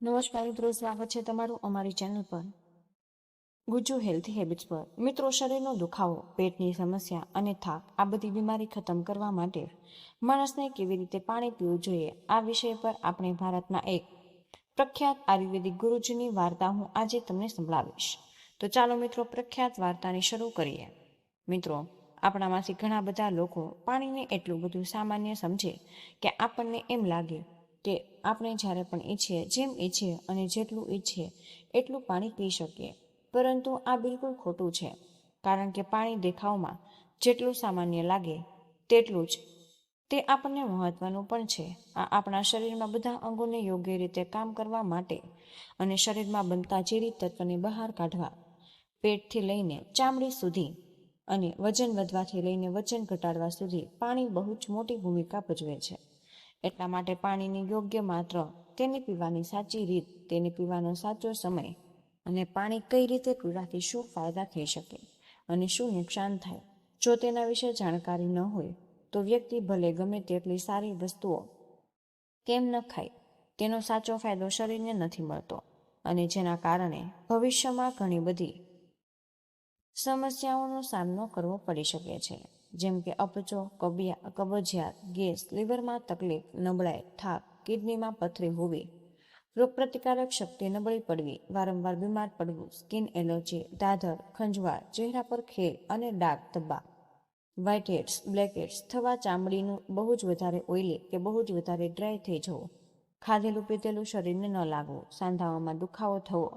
નમસ્કાર મિત્રો, સ્વાગત છે તમારું અમારી ચેનલ પર ગુજ્જુ હેલ્થી હેબિટ્સ પર. મિત્રો, શરીરનો દુખાવો, પેટની સમસ્યા અને થાક આ બધી બીમારી ખતમ કરવા માટે માણસને કેવી રીતે પાણી પીવું જોઈએ, આ વિષય પર આપણે ભારતના એક પ્રખ્યાત આયુર્વેદિક ગુરુજીની વાર્તા હું આજે તમને સંભળાવીશ. તો ચાલો મિત્રો, પ્રખ્યાત વાર્તાને શરૂ કરીએ. મિત્રો, આપણામાંથી ઘણા બધા લોકો પાણીને એટલું બધું સામાન્ય સમજે કે આપણને એમ લાગે કે આપણે જ્યારે પણ ઈચ્છીએ, જેમ ઈચ્છીએ અને જેટલું ઈચ્છીએ એટલું પાણી પી શકીએ. પરંતુ આ બિલકુલ ખોટું છે, કારણ કે પાણી દેખાવમાં જેટલું સામાન્ય લાગે તેટલું જ તે આપણને મહત્વનું પણ છે. આ આપણા શરીરમાં બધા અંગોને યોગ્ય રીતે કામ કરવા માટે અને શરીરમાં બનતા ઝેરી તત્વને બહાર કાઢવા, પેટથી લઈને ચામડી સુધી અને વજન વધવાથી લઈને વજન ઘટાડવા સુધી પાણી બહુ જ મોટી ભૂમિકા ભજવે છે. એટલા માટે પાણીની યોગ્ય માત્ર, તેને પીવાની સાચી રીત, તેને પીવાનો સાચો સમય અને પાણી કઈ રીતે પીવાથી શું ફાયદા થઈ શકે અને શું નુકસાન થાય, જો તેના વિશે જાણકારી ન હોય તો વ્યક્તિ ભલે ગમે તેટલી સારી વસ્તુઓ કેમ ન ખાય, તેનો સાચો ફાયદો શરીરને નથી મળતો અને જેના કારણે ભવિષ્યમાં ઘણી બધી સમસ્યાઓનો સામનો કરવો પડી શકે છે, જેમ કે અપચો, કબજિયાત, ગેસ, લીવરમાં તકલીફ, નબળાઈ, થાક, કિડનીમાં પથરી હોવી, રોગપ્રતિકારક શક્તિ નબળી પડવી, વારંવાર બીમાર પડવું, સ્કિન એલર્જી, દાદર, ખંજવાળ, ચહેરા પર ખેલ અને ડાઘ ધબ્બા, વ્હાઇટ હેડ્સ, બ્લેક હેડ્સ થવા, ચામડીનું બહુ જ વધારે ઓઇલી કે બહુ જ વધારે ડ્રાય થઈ જવું, ખાધેલું પીધેલું શરીરને ન લાગવું, સાંધાઓમાં દુખાવો થવો,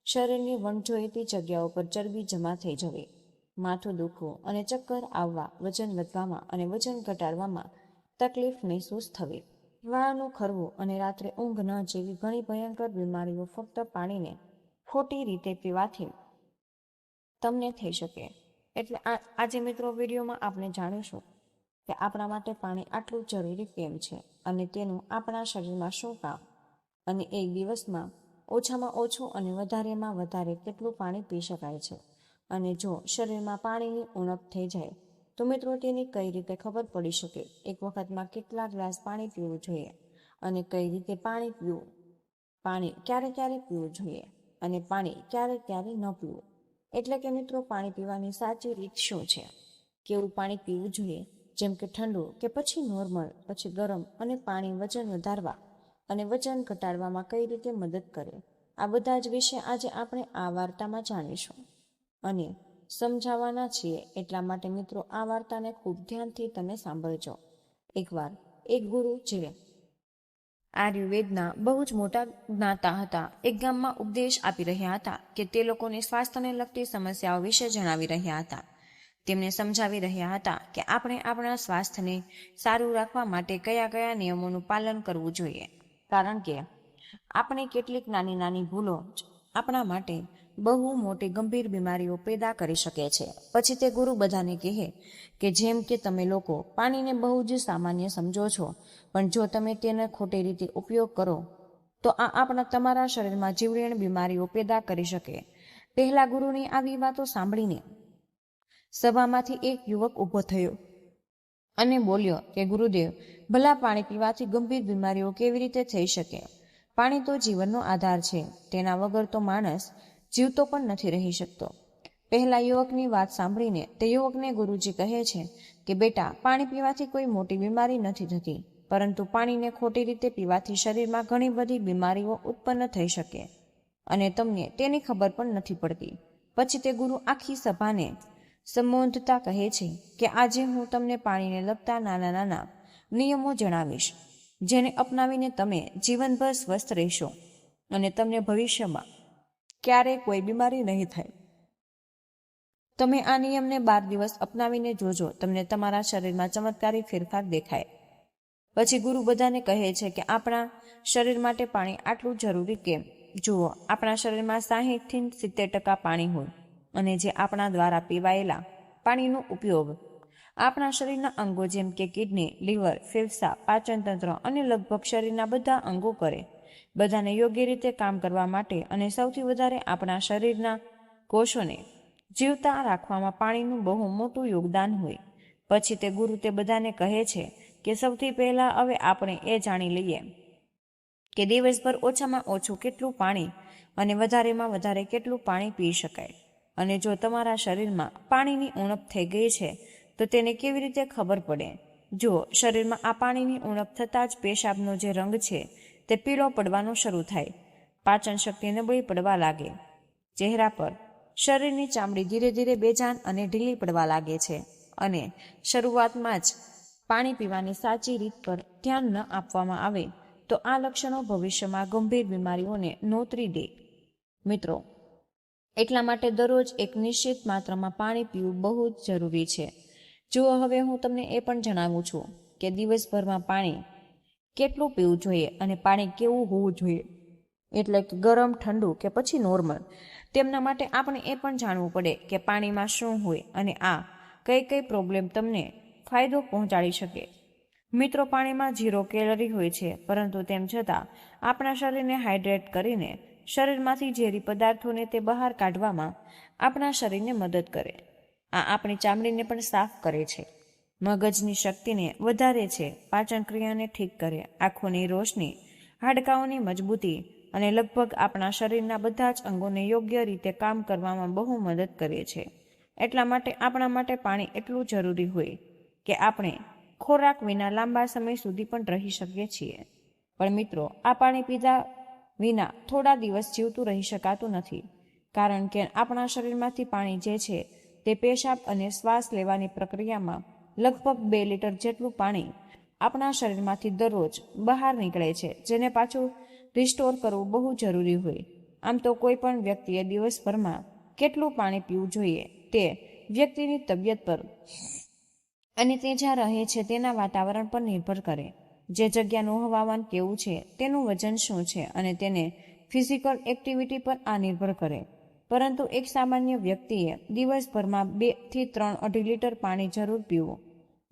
શરીરની વણજોઈતી જગ્યાઓ પર ચરબી જમા થઈ જવી, માથું દુખવું અને ચક્કર આવવા, વજન વધવામાં અને વજન ઘટાડવામાં તકલીફ મહેસૂસ થવી, વાળનું ખરવું અને રાત્રે ઊંઘ ન જેવી ઘણી ભયંકર બીમારીઓ ફક્ત પાણીને ખોટી રીતે પીવાથી તમને થઈ શકે. એટલે આજે મિત્રો વિડીયોમાં આપણે જાણીશું કે આપણા માટે પાણી આટલું જરૂરી કેમ છે અને તેનું આપણા શરીરમાં શું કામ, અને એક દિવસમાં ઓછામાં ઓછું અને વધારેમાં વધારે કેટલું પાણી પી શકાય છે, અને જો શરીરમાં પાણીની ઉણપ થઈ જાય તો મિત્રો તેની કઈ રીતે ખબર પડી શકે, એક વખતમાં કેટલા ગ્લાસ પાણી પીવું જોઈએ અને કઈ રીતે પાણી પીવું, પાણી ક્યારે ક્યારે પીવું જોઈએ અને પાણી ક્યારે ક્યારે ન પીવું. એટલે કે મિત્રો, પાણી પીવાની સાચી રીત શું છે, કેવું પાણી પીવું જોઈએ, જેમ કે ઠંડુ કે પછી નોર્મલ, પછી ગરમ, અને પાણી વજન વધારવા અને વજન ઘટાડવામાં કઈ રીતે મદદ કરે, આ બધા જ વિશે આજે આપણે આ વાર્તામાં જાણીશું અને સમજાવવાના છીએ. એટલા માટે મિત્રો, આ વાર્તાને ખૂબ ધ્યાનથી તમે સાંભળજો. એકવાર એક ગુરુ, જે આયુર્વેદના બહુ જ મોટા જ્ઞાતા હતા, એક ગામમાં ઉપદેશ આપી રહ્યા હતા કે તે લોકોને સ્વાસ્થ્યને લગતી સમસ્યાઓ વિશે જણાવી રહ્યા હતા. તેમને સમજાવી રહ્યા હતા કે આપણે આપણા સ્વાસ્થ્યને સારું રાખવા માટે કયા કયા નિયમોનું પાલન કરવું જોઈએ, કારણ કે આપણે કેટલીક નાની નાની ભૂલો જ આપણા માટે બહુ મોટી ગંભીર બીમારીઓ પેદા કરી શકે છે. પછી તે ગુરુ બધાને કહે કે જેમ કે તમે લોકો પાણીને બહુ જ સામાન્ય સમજો છો, પણ જો તમે તેનો ખોટી રીતે ઉપયોગ કરો તો આ તમારા શરીરમાં જીવલેણ બીમારીઓ પેદા કરી શકે. પહેલા ગુરુની આવી વાતો સાંભળીને સભામાંથી એક યુવક ઊભો થયો અને બોલ્યો કે ગુરુદેવ, ભલા પાણી પીવાથી ગંભીર બીમારીઓ કેવી રીતે થઈ શકે? પાણી તો જીવનનો આધાર છે, તેના વગર તો માણસ જીવતો પણ નથી રહી શકતો. પહેલા યુવકની વાત સાંભળીને તે યુવકને ગુરુજી કહે છે કે બેટા, પાણી પીવાથી કોઈ મોટી બીમારી નથી થતી, પરંતુ પાણીને ખોટી રીતે પીવાથી શરીરમાં ઘણી બધી બીમારીઓ ઉત્પન્ન થઈ શકે અને તમને તેની ખબર પણ નથી પડતી. પછી તે ગુરુ આખી સભાને સંબોધતા કહે છે કે આજે હું તમને પાણીને લગતા નાના નાના નિયમો જણાવીશ, જેને અપનાવીને તમે જીવનભર સ્વસ્થ રહેશો અને તમને ભવિષ્યમાં ક્યારેય કોઈ બીમારી નહીં થાય. તમે આ નિયમને 12 દિવસ અપનાવીને જોજો, તમને તમારા શરીરમાં ચમત્કારી ફેરફાર દેખાય. પછી ગુરુ બધાને કહે છે કે આપણા શરીર માટે પાણી આટલું જરૂરી કેમ? જુઓ, આપણા શરીરમાં 60 થી 70% પાણી હોય અને જે આપણા દ્વારા પીવાયેલા પાણીનો ઉપયોગ આપણા શરીરના અંગો જેમ કે કિડની, લીવર, ફેફસા, પાચનતંત્ર અને લગભગ શરીરના બધા અંગો કરે. બધાને યોગ્ય રીતે કામ કરવા માટે અને સૌથી વધારે આપણા શરીરના કોષોને જીવતા રાખવામાં પાણીનું બહુ મોટું યોગદાન હોય. પછી તે ગુરુ તે બધાને કહે છે કે સૌથી પહેલા હવે આપણે એ જાણી લઈએ કે દિવસભર ઓછામાં ઓછું કેટલું પાણી અને વધારેમાં વધારે કેટલું પાણી પી શકાય. અને જો તમારા શરીરમાં પાણીની ઉણપ થઈ ગઈ છે તો તેને કેવી રીતે ખબર પડે? જો શરીરમાં આ પાણીની ઉણપ થતાં જ પેશાબનો જે રંગ છે તે પીળો પડવાનો શરૂ થાય, પાચન શક્તિ નબળી પડવા લાગે, ચહેરા પર શરીરની ચામડી ધીરે ધીરે બેજાન અને ઢીલી પડવા લાગે છે અને શરૂઆતમાં જ પાણી પીવાની સાચી રીત પર ધ્યાન ન આપવામાં આવે તો આ લક્ષણો ભવિષ્યમાં ગંભીર બીમારીઓને નોતરી દે. મિત્રો, એટલા માટે દરરોજ એક નિશ્ચિત માત્રામાં પાણી પીવું બહુ જ જરૂરી છે. જુઓ, હવે હું તમને એ પણ જણાવું છું કે દિવસભરમાં પાણી કેટલું પીવું જોઈએ અને પાણી કેવું હોવું જોઈએ, એટલે કે ગરમ, ઠંડુ કે પછી નોર્મલ. તેમના માટે આપણે એ પણ જાણવું પડે કે પાણીમાં શું હોય અને આ કઈ કઈ પ્રોબ્લેમ તમને ફાયદો પહોંચાડી શકે. મિત્રો, પાણીમાં 0 કેલરી હોય છે, પરંતુ તેમ છતાં આપણા શરીરને હાઇડ્રેટ કરીને શરીરમાંથી ઝેરી પદાર્થોને તે બહાર કાઢવામાં આપણા શરીરને મદદ કરે. આ આપણી ચામડીને પણ સાફ કરે છે, મગજની શક્તિને વધારે છે, પાચન ક્રિયાને ઠીક કરે, આંખોની રોશની, હાડકાઓની મજબૂતી અને લગભગ આપણા શરીરના બધા જ અંગોને યોગ્ય રીતે કામ કરવામાં બહુ મદદ કરે છે. એટલા માટે આપણા માટે પાણી એટલું જરૂરી હોય કે આપણે ખોરાક વિના લાંબા સમય સુધી પણ રહી શકીએ છીએ. પણ મિત્રો, આ પાણી પીધા વિના થોડા દિવસ જીવતું રહી શકાતું નથી, કારણ કે આપણા શરીરમાંથી પાણી જે છે તે પેશાબ અને શ્વાસ લેવાની પ્રક્રિયામાં લગભગ 2 લીટર જેટલું પાણી આપણા શરીરમાંથી દરરોજ બહાર નીકળે છે, જેને પાછું રિસ્ટોર કરવું બહુ જરૂરી હોય. આમ તો કોઈ પણ વ્યક્તિએ દિવસભરમાં કેટલું પાણી પીવું જોઈએ તે વ્યક્તિની તબિયત પર અને તે જ્યાં રહે છે તેના વાતાવરણ પર નિર્ભર કરે. જે જગ્યાનું હવામાન કેવું છે, તેનું વજન શું છે અને તેને ફિઝિકલ એક્ટિવિટી પર આ નિર્ભર કરે. પરંતુ એક સામાન્ય વ્યક્તિએ દિવસભરમાં 2 થી 3.5 લીટર પાણી જરૂર પીવું,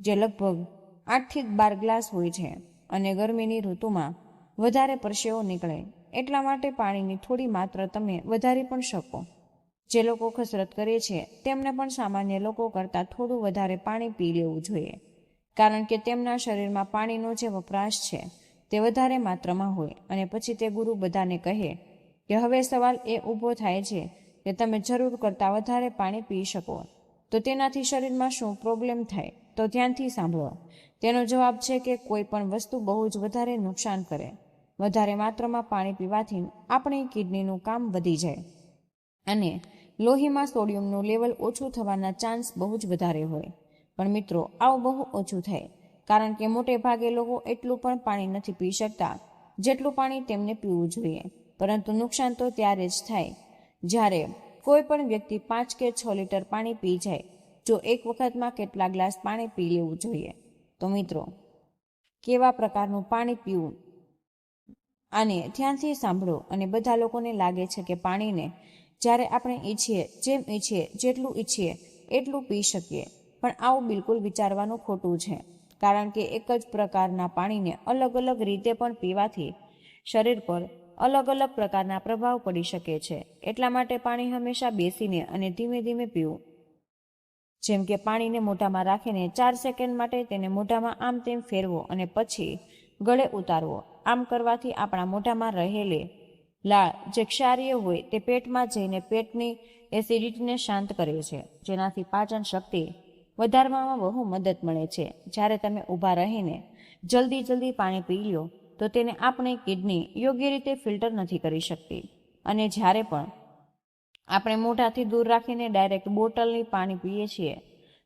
જે લગભગ 8 થી 12 ગ્લાસ હોય છે. અને ગરમીની ઋતુમાં વધારે પરસેવો નીકળે, એટલા માટે પાણીની થોડી માત્રા તમે વધારી પણ શકો. જે લોકો કસરત કરે છે તેમને પણ સામાન્ય લોકો કરતાં થોડું વધારે પાણી પી લેવું જોઈએ, કારણ કે તેમના શરીરમાં પાણીનો જે વપરાશ છે તે વધારે માત્રામાં હોય. અને પછી તે ગુરુ બધાને કહે કે હવે સવાલ એ ઊભો થાય છે કે તમે જરૂર કરતાં વધારે પાણી પી શકો, તો તેનાથી શરીરમાં શું પ્રોબ્લેમ થાય? તો ધ્યાનથી સાંભળો. તેનો જવાબ છે કે કોઈ પણ વસ્તુ બહુ જ વધારે નુકસાન કરે. વધારે માત્રામાં પાણી પીવાથી આપણી કિડનીનું કામ વધી જાય અને લોહીમાં સોડિયમનું લેવલ ઓછું થવાના ચાન્સ બહુ જ વધારે હોય. પણ મિત્રો, આવું બહુ ઓછું થાય, કારણ કે મોટે ભાગે લોકો એટલું પણ પાણી નથી પી શકતા જેટલું પાણી તેમને પીવું જોઈએ. પરંતુ નુકસાન તો ત્યારે જ થાય જ્યારે કોઈ પણ વ્યક્તિ 5 કે 6 લીટર પાણી પી જાય. જો એક વખતમાં કેટલા ગ્લાસ પાણી પી લેવું જોઈએ? તો મિત્રો, કેવા પ્રકારનું પાણી પીવું, આને ધ્યાનથી સાંભળો. અને બધા લોકોને લાગે છે કે પાણીને જ્યારે આપણે ઈચ્છીએ, જેમ ઈચ્છીએ, જેટલું ઈચ્છીએ એટલું પી શકીએ. પણ આવું બિલકુલ વિચારવાનું ખોટું છે, કારણ કે એક જ પ્રકારના પાણીને અલગ અલગ રીતે પણ પીવાથી શરીર પર અલગ અલગ પ્રકારના પ્રભાવ પડી શકે છે. એટલા માટે પાણી હંમેશા બેસીને અને ધીમે ધીમે પીવું. જેમ કે પાણીને મોઢામાં રાખીને 4 સેકન્ડ માટે તેને મોઢામાં આમ તેમ ફેરવો અને પછી ગળે ઉતારવો. આમ કરવાથી આપણા મોઢામાં રહેલી લાળ જે ક્ષારીય હોય તે પેટમાં જઈને પેટની એસિડિટીને શાંત કરે છે, જેનાથી પાચન શક્તિ વધારવામાં બહુ મદદ મળે છે. જ્યારે તમે ઊભા રહીને જલ્દી પાણી પી લો તો તેને આપણી કિડની યોગ્ય રીતે ફિલ્ટર નથી કરી શકતી. અને જ્યારે પણ આપણે મોઢાથી દૂર રાખીને ડાયરેક્ટ બોટલની પાણી પીએ છીએ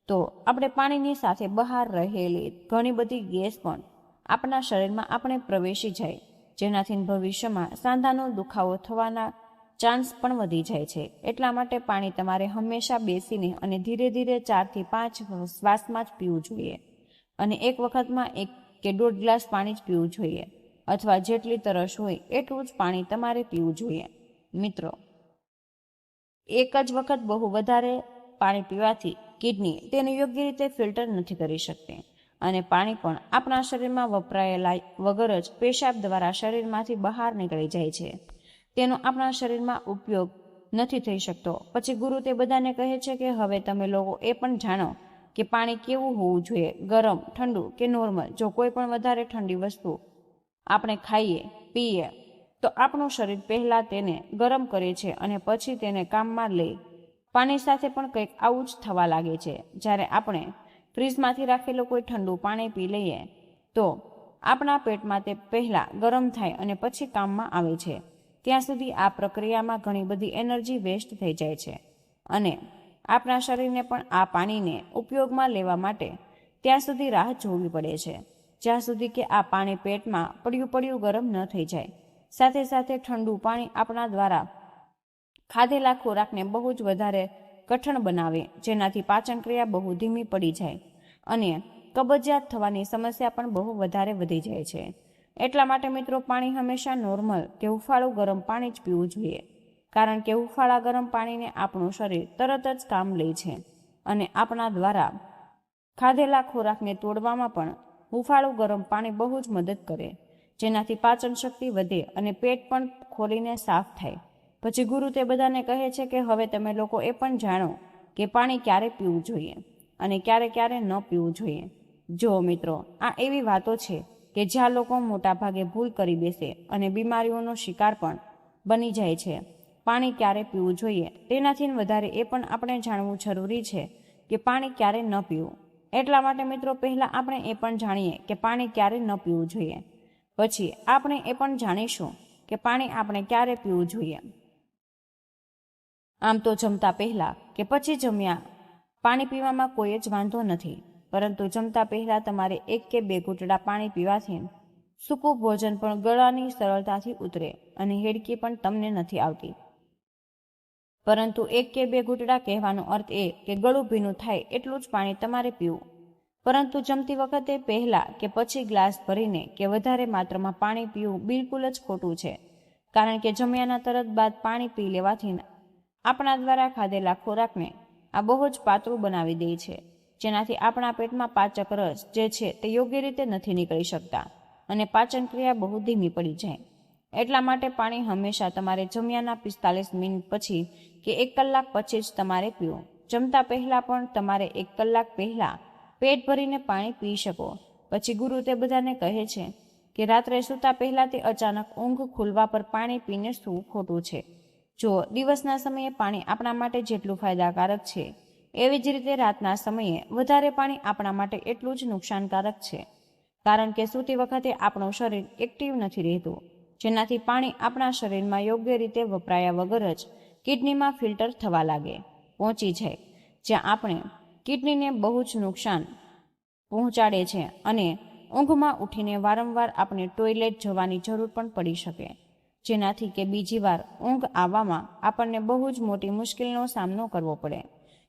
તો આપણે પાણીની સાથે બહાર રહેલી ઘણી બધી ગેસ પણ આપણા શરીરમાં આપણે પ્રવેશી જાય, જેનાથી ભવિષ્યમાં સાંધાનો દુખાવો થવાના ચાન્સ પણ વધી જાય છે. એટલા માટે પાણી તમારે હંમેશા બેસીને અને ધીરે ધીરે 4 થી 5 શ્વાસમાં જ પીવું જોઈએ. અને એક વખતમાં 1 કે 1.5 ગ્લાસ પાણી જ પીવું જોઈએ, અથવા જેટલી તરસ હોય એટલું જ પાણી તમારે પીવું જોઈએ. મિત્રો, એક જ વખત બહુ વધારે પાણી પીવાથી કિડની તેને યોગ્ય રીતે ફિલ્ટર નથી કરી શકતી અને પાણી પણ આપણા શરીરમાં વપરાયેલા વગર જ પેશાબ દ્વારા શરીરમાંથી બહાર નીકળી જાય છે. તેનો આપણા શરીરમાં ઉપયોગ નથી થઈ શકતો. પછી ગુરુ તે બધાને કહે છે કે હવે તમે લોકો એ પણ જાણો કે પાણી કેવું હોવું જોઈએ, ગરમ, ઠંડુ કે નોર્મલ. જો કોઈ પણ વધારે ઠંડી વસ્તુ આપણે ખાઈએ પીએ તો આપણું શરીર પહેલાં તેને ગરમ કરે છે અને પછી તેને કામમાં લે. પાણી સાથે પણ કંઈક આવું જ થવા લાગે છે. જ્યારે આપણે ફ્રીજમાંથી રાખેલું કોઈ ઠંડુ પાણી પી લઈએ તો આપણા પેટમાં તે પહેલાં ગરમ થાય અને પછી કામમાં આવે છે. ત્યાં સુધી આ પ્રક્રિયામાં ઘણી બધી એનર્જી વેસ્ટ થઈ જાય છે અને આપણા શરીરને પણ આ પાણીને ઉપયોગમાં લેવા માટે ત્યાં સુધી રાહ જોવી પડે છે જ્યાં સુધી કે આ પાણી પેટમાં પડ્યું ગરમ ન થઈ જાય. સાથે સાથે ઠંડુ પાણી આપણા દ્વારા ખાધેલા ખોરાકને બહુ જ વધારે કઠણ બનાવે, જેનાથી પાચન ક્રિયા બહુ ધીમી પડી જાય અને કબજિયાત થવાની સમસ્યા પણ બહુ વધારે વધી જાય છે. એટલા માટે મિત્રો પાણી હંમેશા નોર્મલ કે હુંફાળું ગરમ પાણી જ પીવું જોઈએ, કારણ કે હુંફાળા ગરમ પાણીને આપણું શરીર તરત જ કામ લે છે અને આપણા દ્વારા ખાધેલા ખોરાકને તોડવામાં પણ હુંફાળું ગરમ પાણી બહુ જ મદદ કરે, જેનાથી પાચન શક્તિ વધે અને પેટ પણ ખોલીને સાફ થાય. પછી ગુરુ તે બધાને કહે છે કે હવે તમે લોકો એ પણ જાણો કે પાણી ક્યારે પીવું જોઈએ અને ક્યારે ન પીવું જોઈએ. જો મિત્રો, આ એવી વાતો છે કે જ્યાં લોકો મોટા ભાગે ભૂલ કરી બેસે અને બીમારીઓનો શિકાર પણ બની જાય છે. પાણી ક્યારે પીવું જોઈએ તેનાથી વધારે એ પણ આપણે જાણવું જરૂરી છે કે પાણી ક્યારે ન પીવું. એટલા માટે મિત્રો પહેલાં આપણે એ પણ જાણીએ કે પાણી ક્યારે ન પીવું જોઈએ, પછી આપણે એ પણ જાણીશું કે પાણી આપણે ક્યારે પીવું જોઈએ. આમ તો જમતા પહેલાં કે પછી જમ્યા પાણી પીવામાં કોઈ જ વાંધો નથી, પરંતુ જમતા પહેલાં તમારે 1 કે 2 ઘૂંટડા પાણી પીવાથી સૂકું ભોજન પણ ગળાની સરળતાથી ઉતરે અને હેડકી પણ તમને નથી આવતી. પરંતુ 1 કે 2 ઘૂંટડા કહેવાનો અર્થ એ કે ગળું ભીનું થાય એટલું જ પાણી તમારે પીવું. પરંતુ જમતી વખતે પહેલાં કે પછી ગ્લાસ ભરીને કે વધારે માત્રામાં પાણી પીવું બિલકુલ જ ખોટું છે, કારણ કે જમ્યાના તરત બાદ પાણી પી લેવાથી આપણા દ્વારા ખાધેલા ખોરાકને આ બહુ જ પાતળું બનાવી દે છે, જેનાથી આપણા પેટમાં પાચક રસ જે છે તે યોગ્ય રીતે નથી નીકળી શકતા અને પાચન ક્રિયા બહુ ધીમી પડી જાય. એટલા માટે પાણી હંમેશા તમારે જમ્યાના 45 મિનિટ પછી કે 1 કલાક પછી જ તમારે પીવું. જમતા પહેલાં પણ તમારે 1 કલાક પહેલાં પેટ ભરીને પાણી પી શકો. પછી ગુરુ તે બધાને કહે છે કે રાત્રે સૂતા પહેલાં તે અચાનક ઊંઘ ખુલવા પર પાણી પીને સૂવું ખોટું છે. જો દિવસના સમયે પાણી આપણા માટે જેટલું ફાયદાકારક છે, એવી જ રીતે રાતના સમયે વધારે પાણી આપણા માટે એટલું જ નુકસાનકારક છે, કારણ કે સૂતી વખતે આપણું શરીર એક્ટિવ નથી રહેતું, જેનાથી પાણી આપણા શરીરમાં યોગ્ય રીતે વપરાયા વગર જ કિડનીમાં ફિલ્ટર થવા લાગે પહોંચી જાય, જ્યાં આપણે કિડનીને બહુ જ નુકસાન પહોંચાડે છે અને ઊંઘમાં ઉઠીને વારંવાર આપણે ટોયલેટ જવાની જરૂર પણ પડી શકે, જેનાથી કે બીજી વાર ઊંઘ આવવામાં આપણને બહુ જ મોટી મુશ્કેલીનો સામનો કરવો પડે.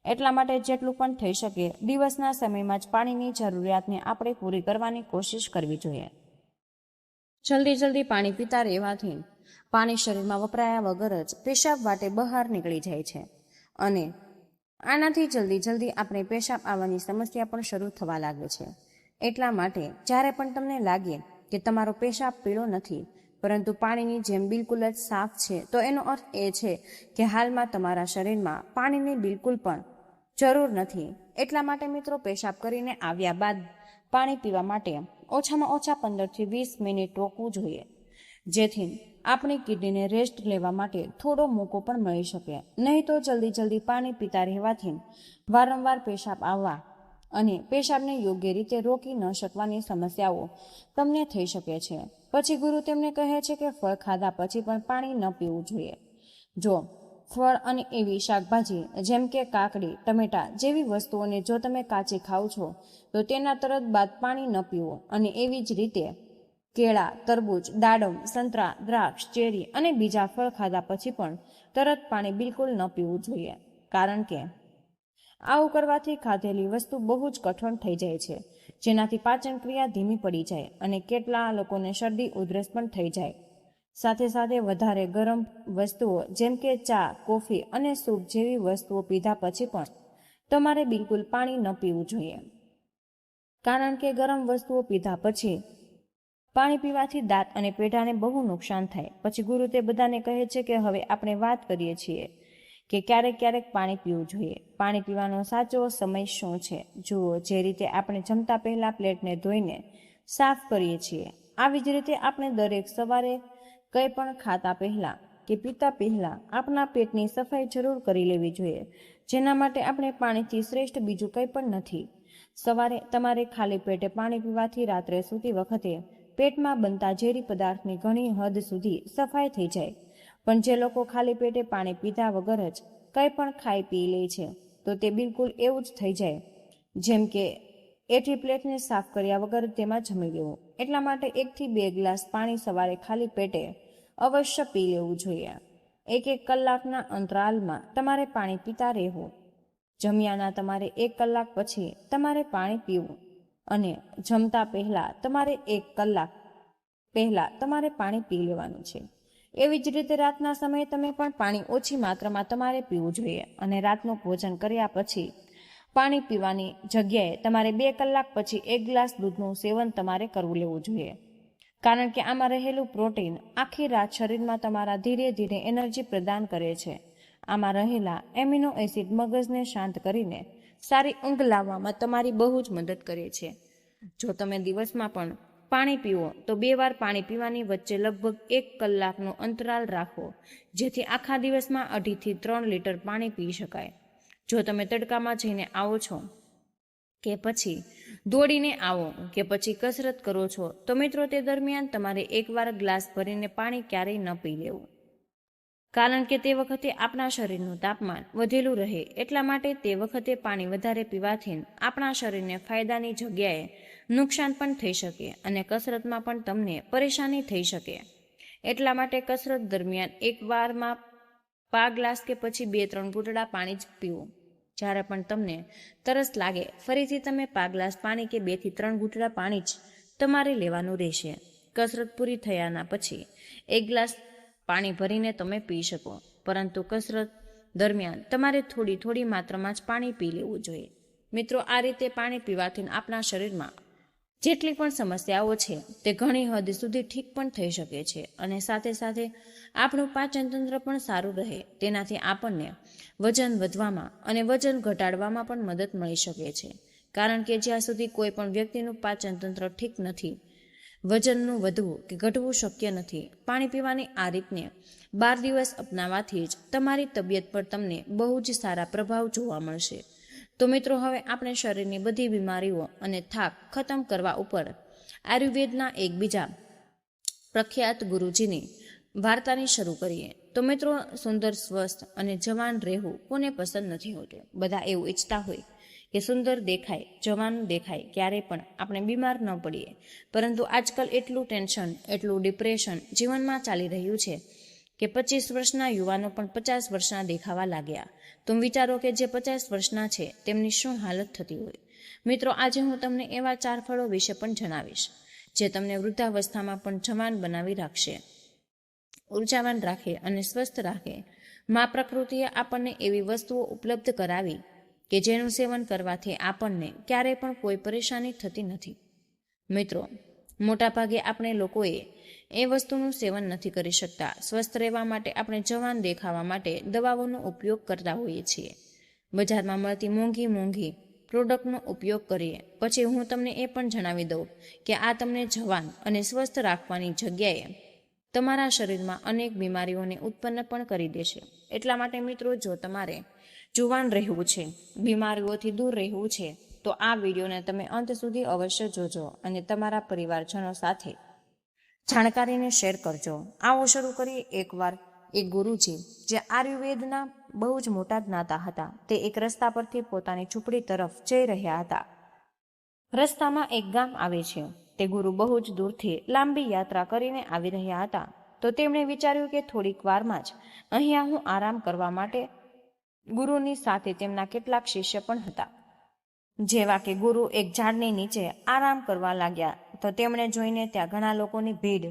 એટલા માટે જેટલું પણ થઈ શકે દિવસના સમયમાં જ પાણીની જરૂરિયાતને આપણે પૂરી કરવાની કોશિશ કરવી જોઈએ. જલ્દી પાણી પીતા રહેવાથી પાણી શરીરમાં વપરાયા વગર જ પેશાબ વાટે બહાર નીકળી જાય છે અને આનાથી જલ્દી આપણે પેશાબ આવવાની સમસ્યા પણ શરૂ થવા લાગે છે. એટલા માટે જ્યારે પણ તમને લાગે કે તમારો પેશાબ પીળો નથી પરંતુ પાણીની જેમ બિલકુલ જ સાફ છે, તો એનો અર્થ એ છે કે હાલમાં તમારા શરીરમાં પાણીની બિલકુલ પણ જરૂર નથી. એટલા માટે મિત્રો પેશાબ કરીને આવ્યા બાદ પાણી પીવા માટે ઓછામાં ઓછા 15 થી 20 મિનિટ રોકવું જોઈએ, જેથી આપણી કિડનીને રેસ્ટ લેવા માટે થોડો મોકો પણ મળી શકે. નહીં તો જલ્દી પાણી પીતા રહેવાથી વારંવાર પેશાબ આવવા અને પેશાબને યોગ્ય રીતે રોકી ન શકવાની સમસ્યાઓ તમને થઈ શકે છે. પછી ગુરુ તેમને કહે છે કે ફળ ખાધા પછી પણ પાણી ન પીવું જોઈએ. જો ફળ અને એવી શાકભાજી જેમ કે કાકડી, ટમેટા જેવી વસ્તુઓને જો તમે કાચી ખાવ છો તો તેના તરત બાદ પાણી ન પીવો અને એવી જ રીતે કેળા, તરબૂચ, દાડમ, સંતરા, દ્રાક્ષ, ચેરી અને બીજા ફળ ખાધા પછી પણ તરત પાણી બિલકુલ ન પીવું જોઈએ, કારણ કે આવું કરવાથી ખાધેલી વસ્તુ બહુ જ કઠણ થઈ જાય છે, જેનાથી પાચન ક્રિયા ધીમી પડી જાય અને કેટલા લોકોને શરદી ઉધરસ પણ થઈ જાય. સાથે વધારે ગરમ વસ્તુઓ જેમ કે ચા, કોફી અને સૂપ જેવી વસ્તુઓ પીધા પછી પણ તમારે બિલકુલ પાણી ન પીવું જોઈએ, કારણ કે ગરમ વસ્તુઓ પીધા પછી પાણી પીવાથી દાંત અને પેઢાને બહુ નુકસાન થાય. પછી ગુરુ તે બધાને કહે છે કે હવે આપણે વાત કરીએ છીએ કે ક્યારેક પાણી પીવું જોઈએ. પાણી પીવાનો સાચો સમય શું છે? જુઓ, જે રીતે આપણે જમતા પહેલા પ્લેટને ધોઈને સાફ કરીએ છીએ, આવી જ રીતે આપણે દરેક સવારે કંઈ પણ ખાતા પહેલા કે પીતા પહેલા આપણા પેટની સફાઈ જરૂર કરી લેવી જોઈએ, જેના માટે આપણે પાણીથી શ્રેષ્ઠ બીજું કંઈ પણ નથી. સવારે તમારે ખાલી પેટે પાણી પીવાથી રાત્રે સૂતી વખતે પેટમાં બનતા ઝેરી પદાર્થની ઘણી હદ સુધી સફાઈ થઈ જાય. પણ જે લોકો ખાલી પેટે પાણી પીધા વગર જ કંઈ પણ ખાઈ પી લે છે, તો તે બિલકુલ એવું જ થઈ જાય જેમ કે એથી પ્લેટને સાફ કર્યા વગર તેમાં જમી લેવું. એટલા માટે 1 થી 2 ગ્લાસ પાણી સવારે ખાલી પેટે અવશ્ય પી લેવું જોઈએ. 1 કલાકના અંતરાલમાં તમારે પાણી પીતા રહેવું. જમ્યાના તમારે 1 કલાક પછી તમારે પાણી પીવું અને જમતા પહેલા તમારે 1 કલાક પહેલા તમારે પાણી પી લેવાનું છે. એવી જ રીતે રાતના સમયે તમે પણ પાણી ઓછી માત્રામાં તમારે પીવું જોઈએ અને રાતનું ભોજન કર્યા પછી પાણી પીવાની જગ્યાએ તમારે 2 કલાક પછી 1 ગ્લાસ દૂધનું સેવન તમારે કરવું લેવું જોઈએ. કારણ કે આમાં રહેલું પ્રોટીન આખી રાત શરીરમાં તમારા ધીરે ધીરે એનર્જી પ્રદાન કરે છે. આમાં રહેલા એમિનો એસિડ મગજને શાંત કરીને સારી ઊંઘ લાવવામાં તમારી બહુ જ મદદ કરે છે. જો તમે દિવસમાં પણ પાણી પીવો તો 2 વાર પાણી પીવાની વચ્ચે લગભગ 1 કલાકનો અંતરાલ રાખો, જેથી આખા દિવસમાં 2.5 થી 3 લીટર પાણી પી શકાય. જો તમે તડકામાં જઈને આવો છો કે પછી દોડીને આવો કે પછી કસરત કરો છો તો મિત્રો તે દરમિયાન તમારે 1 વાર ગ્લાસ ભરીને પાણી ક્યારેય ન પી લેવું. કારણ કે તે વખતે આપણા શરીરનું તાપમાન વધેલું રહે, એટલા માટે તે વખતે પાણી વધારે પીવાથી આપણા શરીરને ફાયદાની જગ્યાએ નુકસાન પણ થઈ શકે અને કસરતમાં પણ તમને પરેશાની થઈ શકે. એટલા માટે કસરત દરમિયાન 1 વારમાં 5 ગ્લાસ કે પછી 2-3 ઘૂંટડા પાણી જ પીવું. જ્યારે પણ તમને તરસ લાગે ફરીથી તમે 5 ગ્લાસ પાણી કે 2 થી 3 ઘૂંટડા પાણી જ તમારે લેવાનું રહેશે. કસરત પૂરી થયાના પછી 1 ગ્લાસ પાણી ભરીને તમે પી શકો, પરંતુ કસરત દરમિયાન તમારે થોડી માત્રામાં જ પાણી પી લેવું જોઈએ. મિત્રો, આ રીતે પાણી પીવાથી આપણા શરીરમાં જેટલી પણ સમસ્યાઓ છે તે ઘણી હદ સુધી ઠીક પણ થઈ શકે છે અને સાથે સાથે આપણું પાચન તંત્ર પણ સારું રહે. તેનાથી આપણને વજન વધવામાં અને વજન ઘટાડવામાં પણ મદદ મળી શકે છે. કારણ કે જ્યાં સુધી કોઈ પણ વ્યક્તિનું પાચન તંત્ર ઠીક નથી, વજનનું વધવું કે ઘટવું શક્ય નથી. પાણી પીવાની આ રીતને 12 દિવસ અપનાવવાથી જ તમારી તબિયત પર તમને બહુ જ સારા પ્રભાવ જોવા મળશે. તો મિત્રો, હવે આપણે શરીરની બધી બીમારીઓ અને થાક ખતમ કરવા ઉપર આયુર્વેદના એક બીજા પ્રખ્યાત ગુરુજીની વાર્તાની શરૂ કરીએ. તો મિત્રો, સુંદર, સ્વસ્થ અને જવાન રહેવું કોને પસંદ નથી હોતું. બધા એવું ઈચ્છતા હોય કે સુંદર દેખાય, જવાન દેખાય, ક્યારેય પણ આપણે બીમાર ન પડીએ. પરંતુ આજકાલ એટલું ટેન્શન, એટલું ડિપ્રેશન જીવનમાં ચાલી રહ્યું છે કે 25 વર્ષના યુવાનો પણ 50 વર્ષના દેખાવા લાગ્યા. તો વિચારો કે જે 50 વર્ષના છે તેમની શું હાલત થતી હોય. મિત્રો, આજે હું તમને એવા 4 ફળો વિશે પણ જણાવીશ જે તમને વૃદ્ધાવસ્થામાં પણ જવાન બનાવી રાખશે, ઉર્જાવાન રાખે અને સ્વસ્થ રાખે. માં પ્રકૃતિએ આપણને એવી વસ્તુઓ ઉપલબ્ધ કરાવી કે જેનું સેવન કરવાથી આપણને ક્યારેય પણ કોઈ પરેશાની થતી નથી. મિત્રો, મોટાભાગે આપણે લોકોએ એ વસ્તુનું સેવન નથી કરી શકતા. સ્વસ્થ રહેવા માટે આપણે જવાન દેખાવા માટે દવાઓનો ઉપયોગ કરતા હોઈએ છીએ. બજારમાં મળતી મોંઘી પ્રોડક્ટનો ઉપયોગ કરીએ. પછી હું તમને એ પણ જણાવી દઉં કે આ તમને જવાન અને સ્વસ્થ રાખવાની જગ્યાએ તમારા શરીરમાં અનેક બીમારીઓને ઉત્પન્ન પણ કરી દેશે. એટલા માટે મિત્રો, જો તમારે જુવાન રહેવું છે, બીમારીઓથી દૂર રહેવું છે, તો આ વિડીયોને તમે અંત સુધી અવશ્ય જોજો અને તમારા પરિવારજનો સાથે જાણકારીને શેર કરજો. આવો શરૂ કરીએ. એકવાર એક ગુરુજી જે આયુર્વેદના બહુ જ મોટા જ્ઞાતા હતા, તે એક રસ્તા પરથી પોતાની ઝૂંપડી તરફ જઈ રહ્યા હતા. રસ્તામાં એક ગામ આવે છે. તે ગુરુ બહુ જ દૂરથી લાંબી યાત્રા કરીને આવી રહ્યા હતા. તો તેમણે વિચાર્યું કે થોડીક વારમાં જ અહીંયા હું આરામ કરવા માટે. ગુરુની સાથે તેમના કેટલાક શિષ્ય પણ હતા. જેવા કે ગુરુ એક ઝાડની નીચે આરામ કરવા લાગ્યા તો તેમણે જોઈને ત્યાં ઘણા લોકોની ભીડ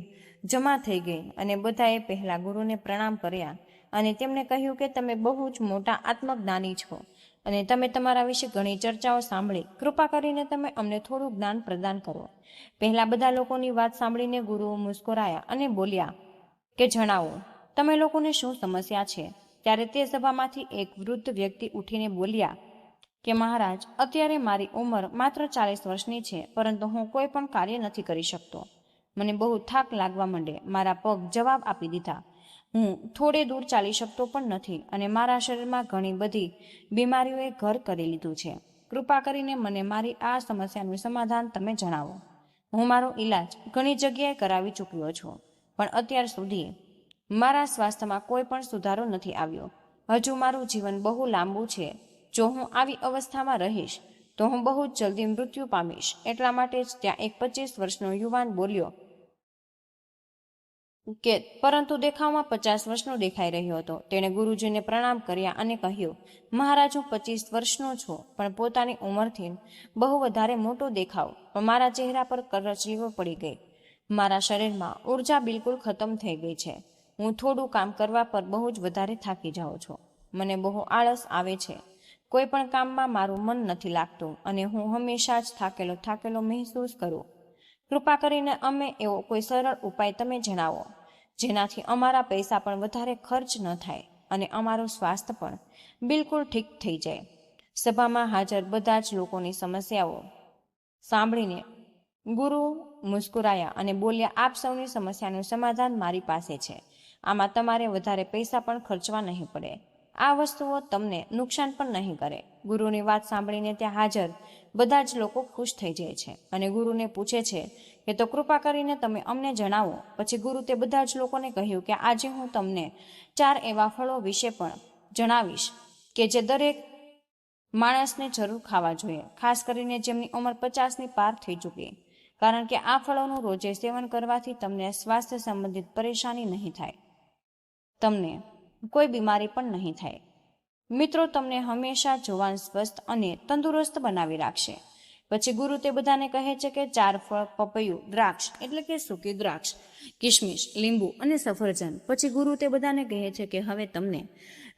જમા થઈ ગઈ અને બધાએ પહેલા ગુરુને પ્રણામ કર્યા અને તેમણે કહ્યું કે તમે બહુ જ મોટા આત્મજ્ઞાની છો અને તમે તમારા વિશે ઘણી ચર્ચાઓ સાંભળી. કૃપા કરીને તમે અમને થોડું જ્ઞાન પ્રદાન કરો. પહેલા બધા લોકોની વાત સાંભળીને ગુરુ મુસ્કરાયા અને બોલ્યા કે જણાવો, તમે લોકોને શું સમસ્યા છે? ત્યારે તે સભામાંથી એક વૃદ્ધ વ્યક્તિ ઉઠીને બોલ્યા કે મહારાજ, અત્યારે મારી ઉંમર માત્ર 40 વર્ષની છે, પરંતુ હું કોઈ પણ કાર્ય નથી કરી શકતો. મને બહુ થાક લાગવા માંડે. મારા પગ જવાબ આપી દીધા. હું થોડે દૂર ચાલી શકતો પણ નથી અને મારા શરીરમાં ઘણી બધી બીમારીઓએ ઘર કરી લીધું છે. કૃપા કરીને મને મારી આ સમસ્યાનું સમાધાન તમે જણાવો. હું મારો ઈલાજ ઘણી જગ્યાએ કરાવી ચૂક્યો છું, પણ અત્યાર સુધી મારા સ્વાસ્થ્યમાં કોઈ પણ સુધારો નથી આવ્યો. હજુ મારું જીવન બહુ લાંબુ છે. જો હું આવી અવસ્થામાં રહીશ તો હું બહુ જ જલ્દી મૃત્યુ પામીશ. એટલા માટે જ ત્યાં એક 25 વર્ષનો યુવાન બોલ્યો કે પરંતુ દેખાવમાં 50 વર્ષનો દેખાઈ રહ્યો હતો. તેણે ગુરુજીને પ્રણામ કર્યા અને કહ્યું, મહારાજ, હું 25 વર્ષનો છું, પણ પોતાની ઉંમરથી બહુ વધારે મોટો દેખાવ. પણ મારા ચહેરા પર કરચલીઓ પડી ગઈ. મારા શરીરમાં ઉર્જા બિલકુલ ખતમ થઈ ગઈ છે. હું થોડું કામ કરવા પર બહુ જ વધારે થાકી જાઉં છું. મને બહુ આળસ આવે છે. કોઈ પણ કામમાં મારું મન નથી લાગતું અને હું હંમેશા જ થાકેલો મહેસૂસ કરું. કૃપા કરીને અમે એવો કોઈ સરળ ઉપાય તમે જણાવો, જેનાથી અમારા પૈસા પણ વધારે ખર્ચ ન થાય અને અમારું સ્વાસ્થ્ય પણ બિલકુલ ઠીક થઈ જાય. સભામાં હાજર બધા જ લોકોની સમસ્યાઓ સાંભળીને ગુરુ મુસ્કુરાયા અને બોલ્યા, આપ સૌની સમસ્યાનું સમાધાન મારી પાસે છે. આમાં તમારે વધારે પૈસા પણ ખર્ચવા નહીં પડે. આ વસ્તુઓ તમને નુકસાન પણ નહીં કરે. ગુરુની વાત સાંભળીને ત્યાં હાજર બધા જ લોકો ખુશ થઈ જાય છે અને ગુરુને પૂછે છે કે તો કૃપા કરીને તમે અમને જણાવો. પછી ગુરુ તે બધા જ લોકોને કહ્યું કે આજે હું તમને 4 એવા ફળો વિશે પણ જણાવીશ કે જે દરેક માણસને જરૂર ખાવા જોઈએ, ખાસ કરીને જેમની ઉંમર 50ની પાર થઈ ચૂકી. કારણ કે આ ફળોનું રોજે સેવન કરવાથી તમને સ્વાસ્થ્ય સંબંધિત પરેશાની નહીં થાય, તમને કોઈ બીમારી પણ નહીં થાય. મિત્રો, તમને હંમેશા જવાન, સ્વસ્થ અને તંદુરસ્ત બનાવી રાખશે. પછી ગુરુ તે બધાને કહે છે કે 4 ફળ, પપૈયું, દ્રાક્ષ એટલે કે સૂકી દ્રાક્ષ, કિશમિશ, લીંબુ અને સફરજન. પછી ગુરુ તે બધાને કહે છે કે હવે તમને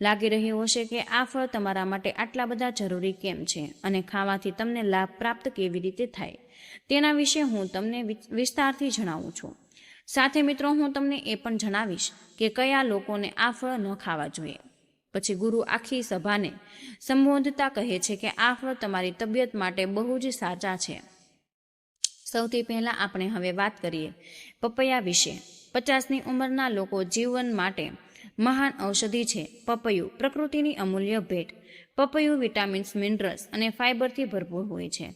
લાગી રહ્યું હશે કે આ ફળ તમારા માટે આટલા બધા જરૂરી કેમ છે અને ખાવાથી તમને લાભ પ્રાપ્ત કેવી રીતે થાય તેના વિશે હું તમને વિસ્તારથી જણાવું છું. સાથે મિત્રો, હું તમને એ પણ જણાવીશ કે કયા લોકોને આ ફળ ન ખાવા જોઈએ. પછી ગુરુ આખી સભાને સંબોધતા કહે છે કે આ ફળ તમારી તબિયત માટે બહુ જ સાચા છે. સૌથી પહેલા આપણે હવે વાત કરીએ પપૈયા વિશે. 50ની ઉંમરના લોકો જીવન માટે મહાન ઔષધિ છે. પપૈયું પ્રકૃતિની અમૂલ્ય ભેટ. પપૈયું વિટામિન્સ, મિનરલ્સ અને ફાઇબરથી ભરપૂર હોય છે.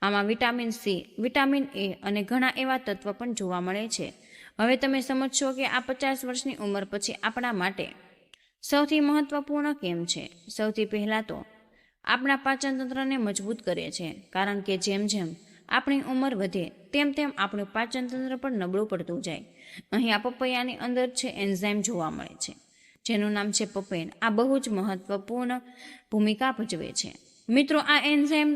આમાં વિટામિન સી, વિટામિન એ અને ઘણા એવા તત્વ પણ જોવા મળે છે. હવે તમે સમજશો કે આ 50 વર્ષની ઉંમર પછી આપણા માટે સૌથી મહત્વપૂર્ણ કેમ છે. સૌથી પહેલા તો આપણા પાચન તંત્રને મજબૂત કરે છે, કારણ કે જેમ જેમ આપણી ઉંમર વધે તેમ તેમ આપણું પાચન તંત્ર પણ નબળું પડતું જાય. અહીં આ પપૈયાની અંદર છે એન્ઝાઇમ જોવા મળે છે, જેનું નામ છે પપૈન. આ બહુ જ મહત્વપૂર્ણ ભૂમિકા ભજવે છે. મિત્રો, આ એન્ઝાઇમ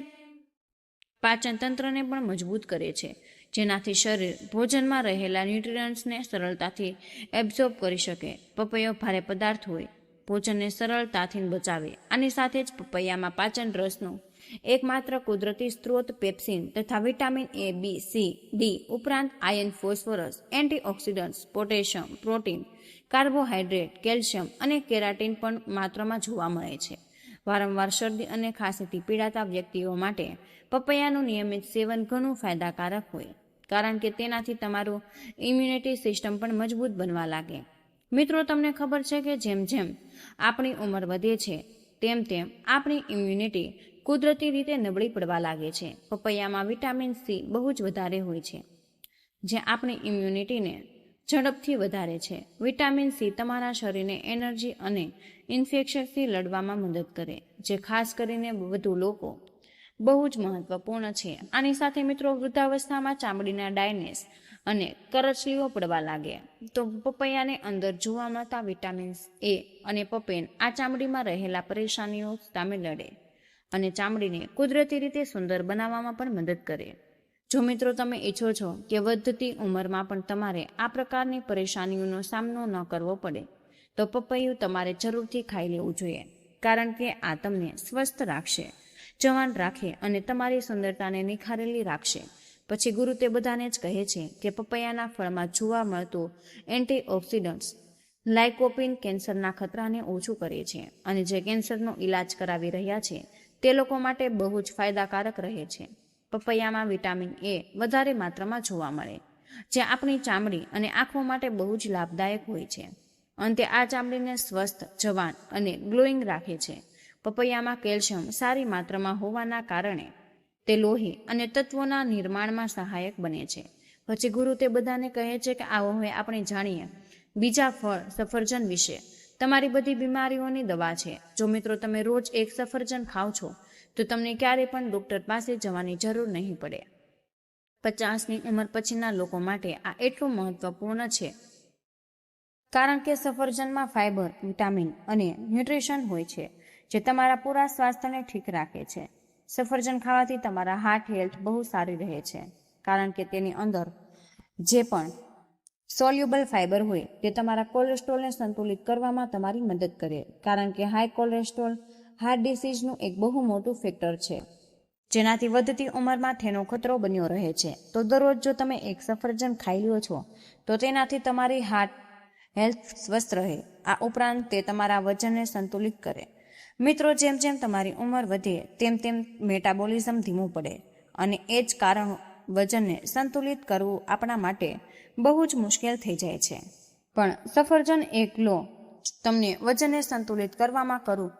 પાચન તંત્રને પણ મજબૂત કરે છે, જેનાથી શરીર ભોજનમાં રહેલા ન્યુટ્રિયન્ટ્સને સરળતાથી એબ્ઝોર્બ કરી શકે. પપૈયો ભારે પદાર્થ હોય ભોજનને સરળતાથી બચાવે. આની સાથે જ પપૈયામાં પાચન રસનો એકમાત્ર કુદરતી સ્ત્રોત પેપ્સિન તથા vitamin A, B, C, D ઉપરાંત iron, phosphorus, antioxidants, potassium, protein, carbohydrate, calcium અને કેરાટીન પણ માત્રામાં જોવા મળે છે. વારંવાર શરદી અને ખાંસીથી પીડાતા વ્યક્તિઓ માટે પપૈયાનું નિયમિત સેવન ઘણું ફાયદાકારક હોય, કારણ કે તેનાથી તમારું ઇમ્યુનિટી સિસ્ટમ પણ મજબૂત બનવા લાગે. મિત્રો, તમને ખબર છે કે જેમ જેમ આપણી ઉંમર વધે છે તેમ તેમ આપણી ઇમ્યુનિટી કુદરતી રીતે નબળી પડવા લાગે છે. પપૈયામાં વિટામિન સી બહુ જ વધારે હોય છે, જે આપણી ઇમ્યુનિટીને ઝડપથી વધારે છે. વિટામિન સી તમારા શરીરને એનર્જી અને ઇન્ફેક્શનથી લડવામાં મદદ કરે, જે ખાસ કરીને વધુ લોકો બહુ જ મહત્વપૂર્ણ છે. આની સાથે મિત્રો, વૃદ્ધાવસ્થામાં ચામડીના ડ્રાયનેસ અને કરચલીઓ પડવા લાગે તો પપૈયાની અંદર જોવા મળતા વિટામિન્સ એ અને પપૈન આ ચામડીમાં રહેલા પરેશાનીઓ સામે લડે અને ચામડીને કુદરતી રીતે સુંદર બનાવવામાં પણ મદદ કરે. જો મિત્રો તમે ઈચ્છો છો કે વધતી ઉંમરમાં પણ તમારે આ પ્રકારની પરેશાનીઓનો સામનો ન કરવો પડે, તો પપૈયું તમારે જરૂરથી ખાઈ લેવું જોઈએ, કારણ કે આ તમને સ્વસ્થ રાખશે, જવાન રાખે અને તમારી સુંદરતાને નિખારેલી રાખશે. પછી ગુરુ તે બધાને જ કહે છે કે પપૈયાના ફળમાં જોવા મળતું એન્ટીઓક્સિડન્ટ્સ લાઇકોપિન કેન્સરના ખતરાને ઓછું કરે છે અને જે કેન્સરનો ઈલાજ કરાવી રહ્યા છે તે લોકો માટે બહુ જ ફાયદાકારક રહે છે. પપૈયામાં વિટામિન એ વધારે માત્રામાં જોવા મળે જે આપણી ચામડી અને આંખો માટે બહુ જ લાભદાયક હોય છે. અંતે આ ચામડીને સ્વસ્થ, જવાન અને ગ્લોઈંગ રાખે છે. પપૈયામાં કેલ્શિયમ સારી માત્રામાં હોવાના કારણે તે લોહી અને તત્વોના નિર્માણમાં સહાયક બને છે. પછી ગુરુ તે બધાને કહે છે કે આવો હવે આપણે જાણીએ બીજા ફળ સફરજન વિશે. તમારી બધી બીમારીઓની દવા છે. જો મિત્રો તમે રોજ એક સફરજન ખાઓ છો તો તમને ક્યારે પણ ડોક્ટર પાસે જવાની જરૂર નહીં પડે. 50ની ઉંમર પછીના લોકો માટે આ એટલું મહત્વપૂર્ણ છે કારણ કે સફરજનમાં ફાઇબર, વિટામિન અને ન્યુટ્રિશન હોય છે જે તમારા પૂરા સ્વાસ્થ્યને ઠીક રાખે છે. સફરજન ખાવાથી તમારા હાર્ટ હેલ્થ બહુ સારી રહે છે કારણ કે તેની અંદર જે પણ સોલ્યુબલ ફાઇબર હોય તે તમારા કોલેસ્ટ્રોલને સંતુલિત કરવામાં તમારી મદદ કરે કારણ કે હાઈ કોલેસ્ટ્રોલ હાર્ટ ડિસીઝનું એક બહુ મોટું ફેક્ટર છે જેનાથી વધતી ઉંમરમાં તેનો ખતરો બન્યો રહે છે. તો દરરોજ જો તમે એક સફરજન ખાઈ લ્યો છો તો તેનાથી તમારી હાર્ટ હેલ્થ સ્વસ્થ રહે. આ ઉપરાંત તે તમારા વજનને સંતુલિત કરે. મિત્રો, જેમ જેમ તમારી ઉંમર વધે તેમ તેમ મેટાબોલિઝમ ધીમું પડે અને એ જ કારણ વજનને સંતુલિત કરવું આપણા માટે બહુ જ મુશ્કેલ થઈ જાય છે. પણ સફરજન એકલો તમને વજનને સંતુલિત કરવામાં કરવું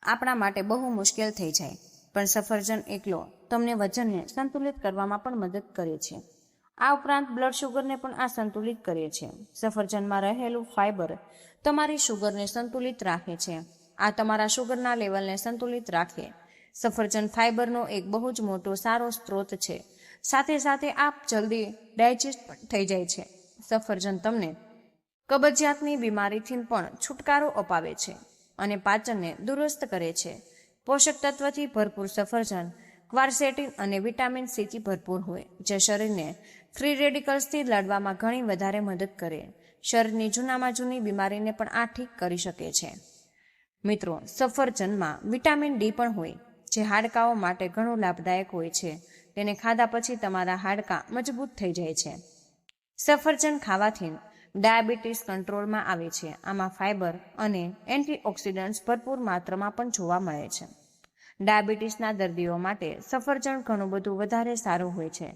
આપણા માટે બહુ મુશ્કેલ થઈ જાય પણ સફરજન એકલો તમને વજનને સંતુલિત કરવામાં પણ મદદ કરે છે. આ ઉપરાંત બ્લડ શુગરને પણ આ સંતુલિત કરે છે. સફરજનમાં રહેલું ફાઇબર તમારી શુગરને સંતુલિત રાખે છે. આ તમારા શુગરના લેવલને સંતુલિત રાખે. સફરજન ફાઇબરનો એક બહુ જ મોટો સારો સ્ત્રોત છે. સાથે સાથે આ જલ્દી ડાયજેસ્ટ પણ થઈ જાય છે. સફરજન તમને કબજિયાતની બીમારીથી પણ છુટકારો અપાવે છે અને પાચનને દુરસ્ત કરે છે. પોષક તત્વથી ભરપૂર સફરજન ક્વાર્સેટિન અને વિટામિન સીથી ભરપૂર હોય જે શરીરને ફ્રી રેડિકલ્સથી લડવામાં ઘણી વધારે મદદ કરે. શરીરની જૂનામાં જૂની બીમારીને પણ આ ઠીક કરી શકે છે. મિત્રો, સફરજનમાં વિટામિન ડી પણ હોય જે હાડકાઓ માટે ઘણું લાભદાયક હોય છે. તેને ખાધા પછી તમારા હાડકાં મજબૂત થઈ જાય છે. સફરજન ખાવાથી ડાયાબિટીસ કંટ્રોલમાં આવે છે. આમાં ફાઇબર અને એન્ટીઓક્સિડન્ટ્સ ભરપૂર માત્રામાં પણ જોવા મળે છે. ડાયાબિટીસના દર્દીઓ માટે સફરજન ઘણું બધું વધારે સારું હોય છે.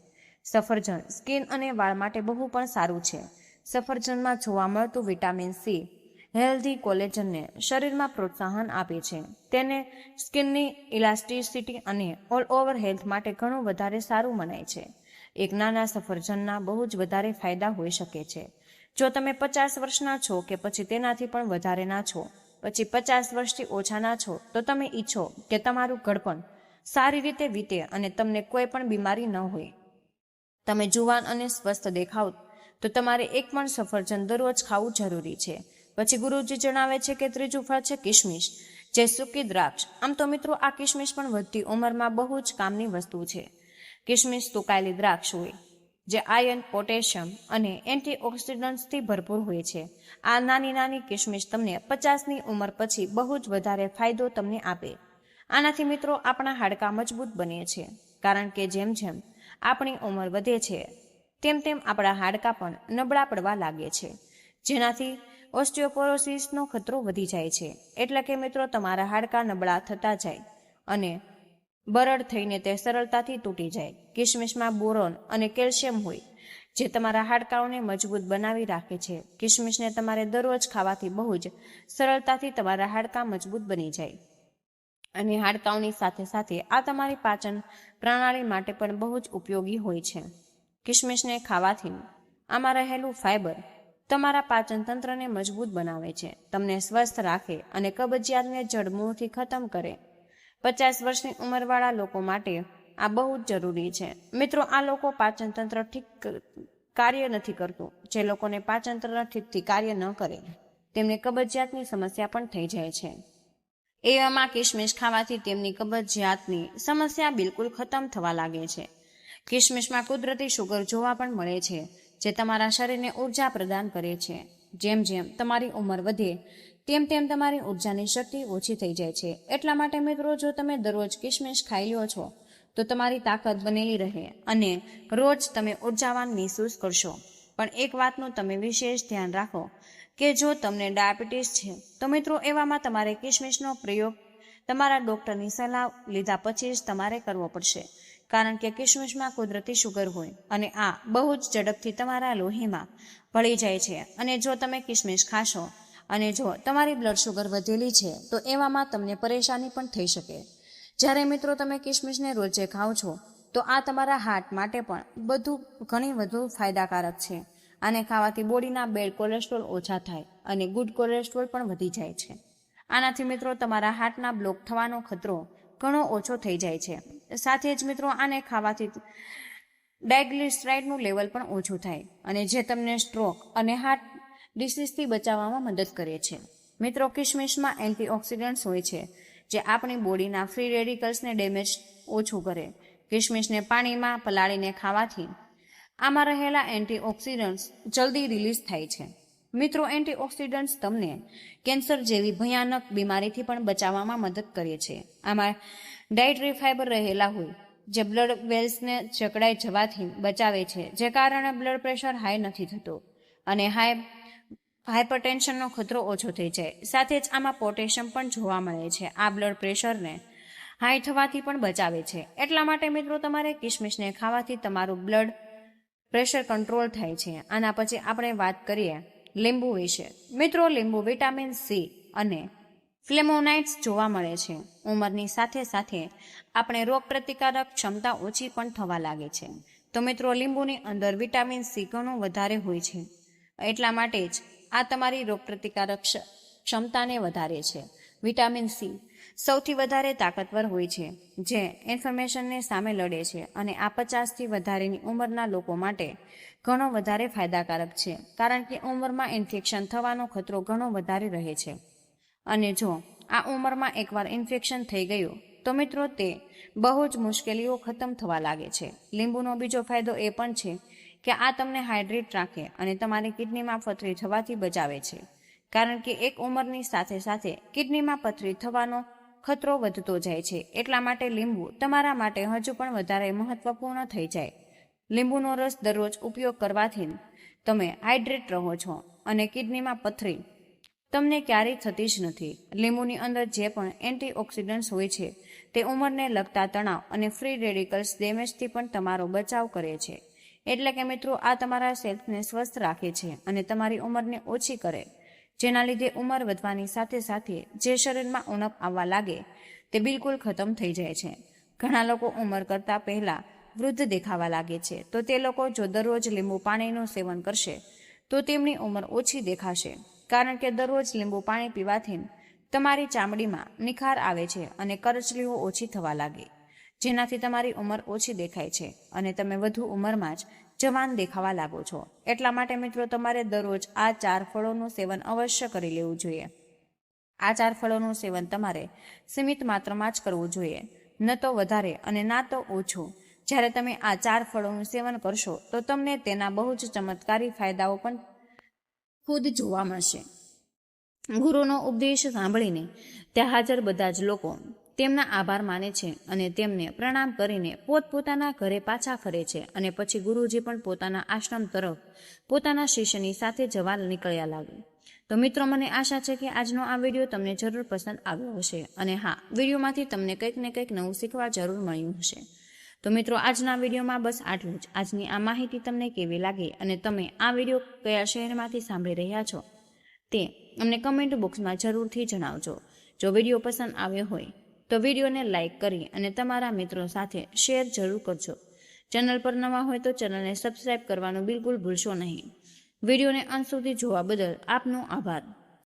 સફરજન સ્કિન અને વાળ માટે બહુ પણ સારું છે. સફરજનમાં જોવા મળતું વિટામિન સી હેલ્ધી કોલેજનને શરીરમાં પ્રોત્સાહન આપે છે. તેને સ્કિનની ઇલાસ્ટિસિટી અને ઓલ ઓવર હેલ્થ માટે ઘણું વધારે સારું મનાય છે. એક નાના સફરજનના બહુ જ વધારે ફાયદા હોઈ શકે છે. જો તમે 50 વર્ષના છો કે પછી તેનાથી પણ વધારેના છો, પછી 50 વર્ષથી ઓછાના છો, તો તમે ઈચ્છો કે તમારું ઘડપણ સારી રીતે વીતે અને તમને કોઈ પણ બીમારી ન હોય, તમે જુવાન અને સ્વસ્થ દેખાવ, તો તમારે એક પણ સફરજન દરરોજ ખાવું જરૂરી છે. પછી ગુરુજી જણાવે છે કે ત્રીજું ફળ છે કિશમિશ, જે સૂકી દ્રાક્ષ. આમ તો મિત્રો, આ કિશમિશ પણ વધતી ઉંમરમાં બહુ જ કામની વસ્તુ છે. કિશમિશ સુકાયેલી દ્રાક્ષ હોય જે આયર્ન, પોટેશિયમ અને એન્ટીઓક્સિડન્ટ્સથી ભરપૂર હોય છે. આ નાની નાની કિશમિશ તમને 50ની ઉંમર પછી બહુ જ વધારે ફાયદો તમને આપે. આનાથી મિત્રો આપણા હાડકાં મજબૂત બને છે કારણ કે જેમ જેમ આપણી ઉંમર વધે છે તેમ તેમ આપણા હાડકાં પણ નબળા પડવા લાગે છે, જેનાથી ઓસ્ટિયોપોરોસિસનો ખતરો વધી જાય છે. એટલે કે મિત્રો, તમારા હાડકાં નબળા થતા જાય અને બરડ થઈને તે સરળતાથી તૂટી જાય. કિશમિશમાં બોરોન અને કેલ્શિયમ હોય જે તમારા હાડકાંઓને મજબૂત બનાવી રાખે છે. કિશમિશને તમારે દરરોજ ખાવાથી બહુ જ સરળતાથી તમારા હાડકાં મજબૂત બની જાય અને હાડકાંઓની સાથે સાથે આ તમારી પાચન પ્રણાલી માટે પણ બહુ જ ઉપયોગી હોય છે. કિશમિશને ખાવાથી આમાં રહેલું ફાઇબર તમારા પાચન તંત્રને મજબૂત બનાવે છે, તમને સ્વસ્થ રાખે અને કબજિયાતને જડમૂળથી ખતમ કરે. 50 વર્ષની ઉંમરવાળા લોકો માટે આ બહુ જ જરૂરી છે. મિત્રો, આ લોકો પાચન તંત્ર ઠીક કાર્ય નથી કરતું. જે લોકોને પાચન તંત્ર ઠીકથી કાર્ય ન કરે તેમને કબજિયાતની સમસ્યા પણ થઈ જાય છે. એવામાં કિશમિશ ખાવાથી તેમની કબજિયાતની સમસ્યા બિલકુલ ખતમ થવા લાગે છે. કિશમિશમાં કુદરતી શુગર જોવા પણ મળે છે જે તમારા શરીરને ઉર્જા પ્રદાન કરે છે. જેમ જેમ તમારી ઉંમર વધે તેમ તેમ તમારી ઉર્જાની શક્તિ ઓછી થઈ જાય છે. એટલા માટે મિત્રો, જો તમે દરરોજ કિશમિશ ખાઈ લ્યો છો તો તમારી તાકાત બનેલી રહે અને રોજ તમે ઉર્જાવાન મહેસૂસ કરશો. પણ એક વાતનું તમે વિશેષ ધ્યાન રાખો કે જો તમને ડાયાબિટીસ છે તો મિત્રો, એવામાં તમારે કિશમિશનો પ્રયોગ તમારા ડૉક્ટરની સલાહ લીધા પછી જ તમારે કરવો પડશે કારણ કે કિશમિશમાં કુદરતી શુગર હોય અને આ બહુ જ ઝડપથી તમારા લોહીમાં ભળી જાય છે. અને જો તમે કિશમિશ ખાશો અને જો તમારી બ્લડ શુગર વધેલી છે તો એવામાં તમને પરેશાની પણ થઈ શકે. જ્યારે મિત્રો તમે કિશમિશને રોજે ખાઓ છો તો આ તમારા હાર્ટ માટે પણ ઘણી વધુ ફાયદાકારક છે. આને ખાવાથી બોડીના બેડ કોલેસ્ટ્રોલ ઓછા થાય અને ગુડ કોલેસ્ટ્રોલ પણ વધી જાય છે. આનાથી મિત્રો તમારા હાર્ટના બ્લોક થવાનો ખતરો ઘણો ઓછો થઈ જાય છે. સાથે જ મિત્રો આને ખાવાથી ડાયગ્લિસરાઇડનું લેવલ પણ ઓછું થાય અને જે તમને સ્ટ્રોક અને હાર્ટ ડિસીઝથી બચાવવામાં મદદ કરે છે. મિત્રો કિશમિશમાં એન્ટીઓક્સિડન્ટ્સ હોય છે જે આપણી બોડીના ફ્રી રેડિકલ્સને ડેમેજ ઓછું કરે. કિશમિશને પાણીમાં પલાળીને ખાવાથી આમાં રહેલા એન્ટીઓક્સિડન્ટ્સ જલ્દી રિલીઝ થાય છે. મિત્રો એન્ટીઓક્સિડન્ટ્સ તમને કેન્સર જેવી ભયાનક બીમારીથી પણ બચાવવામાં મદદ કરે છે. આમાં ડાયટરી ફાઇબર રહેલા હોય જે બ્લડ વેલ્સને જકડાઈ જવાથી બચાવે છે, જે કારણે બ્લડ પ્રેશર હાઈ નથી થતો અને હાઇપરટેન્શનનો ખતરો ઓછો થઈ જાય. સાથે જ આમાં પોટેશિયમ પણ જોવા મળે છે. આ બ્લડ પ્રેશરને હાઈ થવાથી પણ બચાવે છે. એટલા માટે મિત્રો તમારે કિશમિશને ખાવાથી તમારું બ્લડ પ્રેશર કંટ્રોલ થાય છે. આના પછી આપણે વાત કરીએ લીંબુ વિશે. મિત્રો લીંબુ વિટામિન સી અને ફ્લેવોનાઇડ્સ જોવા મળે છે. ઉંમરની સાથે સાથે આપણે રોગપ્રતિકારક ક્ષમતા ઓછી પણ થવા લાગે છે. તો મિત્રો લીંબુની અંદર વિટામિન સી ઘણું વધારે હોય છે. એટલા માટે જ આ તમારી રોગપ્રતિકારક ક્ષમતાને વધારે છે. વિટામિન સી સૌથી વધારે તાકાતવર હોય છે જે ઇન્ફ્લેમેશનને સામે લડે છે અને આ 50થી વધારેની ઉંમરના લોકો માટે ઘણો વધારે ફાયદાકારક છે, કારણ કે ઉંમરમાં ઇન્ફેક્શન થવાનો ખતરો ઘણો વધારે રહે છે. અને જો આ ઉંમરમાં એકવાર ઇન્ફેક્શન થઈ ગયું તો મિત્રો તે બહુ જ મુશ્કેલીઓ ખતમ થવા લાગે છે. લીંબુનો બીજો ફાયદો એ પણ છે કે આ તમને હાઇડ્રેટ રાખે અને તમારી કિડનીમાં પથરી થવાથી બચાવે છે, કારણ કે એક ઉંમરની સાથે સાથે કિડનીમાં પથરી થવાનો ખતરો વધતો જાય છે. એટલા માટે લીંબુ તમારા માટે હજુ પણ વધારે મહત્વપૂર્ણ થઈ જાય. લીંબુનો રસ દરરોજ ઉપયોગ કરવાથી તમે હાઇડ્રેટ રહો છો અને કિડનીમાં પથરી તમને ક્યારેય થતી જ નથી. લીંબુની અંદર જે પણ એન્ટીઓક્સિડન્ટ્સ હોય છે તે ઉંમરને લગતા તણાવ અને ફ્રી રેડિકલ્સ ડેમેજથી પણ તમારો બચાવ કરે છે. એટલે કે મિત્રો આ તમારા સેલ્સને સ્વસ્થ રાખે છે અને તમારી ઉંમરને ઓછી કરે, જેના લીધે ઉંમર વધવાની સાથે સાથે જે શરીરમાં ઉણપ આવવા લાગે તે બિલકુલ ખતમ થઈ જાય છે. ઘણા લોકો ઉંમર કરતા પહેલા વૃદ્ધ દેખાવા લાગે છે, તો તે લોકો જો દરરોજ લીંબુ પાણીનું સેવન કરશે તો તેમની ઉંમર ઓછી દેખાશે, કારણ કે દરરોજ લીંબુ પાણી પીવાથી તમારી ચામડીમાં નિખાર આવે છે અને કરચલીઓ ઓછી થવા લાગે, જેનાથી તમારી ઉંમર ઓછી દેખાય છે અને તમે વધુ ઉંમરમાં જ જવાન દેખાવા લાગો છો. એટલા માટે મિત્રો તમારે દરરોજ આ 4 ફળોનું સેવન અવશ્ય કરી લેવું જોઈએ. આ 4 ફળોનું સેવન તમારે સીમિત માત્રામાં જ કરવું જોઈએ, ન તો વધારે અને ના તો ઓછું. જ્યારે તમે આ 4 ફળોનું સેવન કરશો તો તમને તેના બહુ જ ચમત્કારી ફાયદાઓ પણ ખુદ જોવા મળશે. ગુરુનો ઉપદેશ સાંભળીને ત્યાં હાજર બધા જ લોકો તેમના આભાર માને છે અને તેમને પ્રણામ કરીને પોતપોતાના ઘરે પાછા ફરે છે અને પછી ગુરુજી પણ પોતાના આશ્રમ તરફ પોતાના શિષ્યની સાથે જવા નીકળ્યા લાગે. તો મિત્રો મને આશા છે કે આજનો આ વિડીયો તમને જરૂર પસંદ આવ્યો હશે અને હા, વિડીયોમાંથી તમને કંઈક ને કંઈક નવું શીખવા જરૂર મળ્યું હશે. તો મિત્રો આજના વિડીયોમાં બસ આટલું જ. આજની આ માહિતી તમને કેવી લાગી અને તમે આ વિડીયો કયા શહેરમાંથી સાંભળી રહ્યા છો તે અમને કમેન્ટ બોક્સમાં જરૂરથી જણાવજો. જો વિડીયો પસંદ આવ્યો હોય તો વિડીયોને લાઇક કરી અને તમારા મિત્રો સાથે શેર જરૂર કરજો. ચેનલ પર નવા હોય તો ચેનલને સબસ્ક્રાઇબ કરવાનું બિલકુલ ભૂલશો નહીં. વિડીયોને અંત સુધી જોવા બદલ આપનો આભાર.